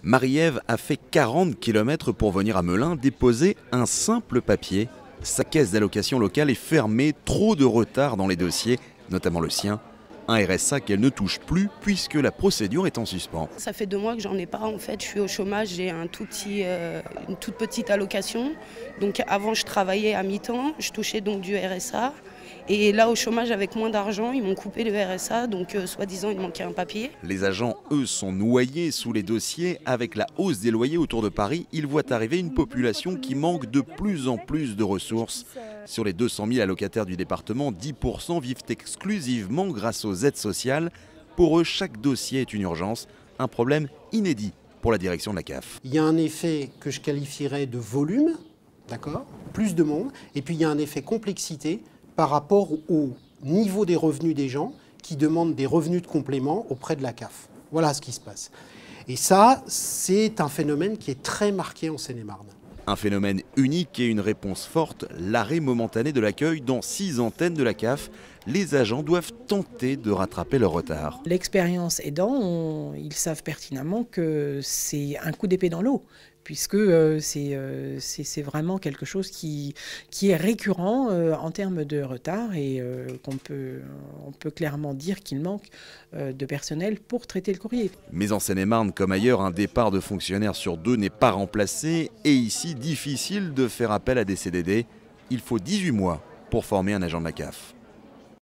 Marie-Ève a fait 40 km pour venir à Melun déposer un simple papier. Sa caisse d'allocation locale est fermée, trop de retard dans les dossiers, notamment le sien. Un RSA qu'elle ne touche plus puisque la procédure est en suspens. Ça fait 2 mois que j'en ai pas en fait, je suis au chômage, j'ai une toute petite allocation. Donc avant je travaillais à mi-temps, je touchais donc du RSA. Et là au chômage avec moins d'argent, ils m'ont coupé le RSA, donc soi-disant il manquait un papier. Les agents, eux, sont noyés sous les dossiers. Avec la hausse des loyers autour de Paris, ils voient arriver une population qui manque de plus en plus de ressources. Sur les 200 000 allocataires du département, 10% vivent exclusivement grâce aux aides sociales. Pour eux, chaque dossier est une urgence, un problème inédit pour la direction de la CAF. Il y a un effet que je qualifierais de volume, d'accord, plus de monde, et puis il y a un effet complexité par rapport au niveau des revenus des gens qui demandent des revenus de complément auprès de la CAF. Voilà ce qui se passe. Et ça, c'est un phénomène qui est très marqué en Seine-et-Marne. Un phénomène unique et une réponse forte, l'arrêt momentané de l'accueil dans 6 antennes de la CAF. Les agents doivent tenter de rattraper leur retard. L'expérience aidant, ils savent pertinemment que c'est un coup d'épée dans l'eau, puisque c'est vraiment quelque chose qui est récurrent en termes de retard et on peut clairement dire qu'il manque de personnel pour traiter le courrier. Mais en Seine-et-Marne, comme ailleurs, un départ de fonctionnaires sur 2 n'est pas remplacé et ici, difficile de faire appel à des CDD. Il faut 18 mois pour former un agent de la CAF.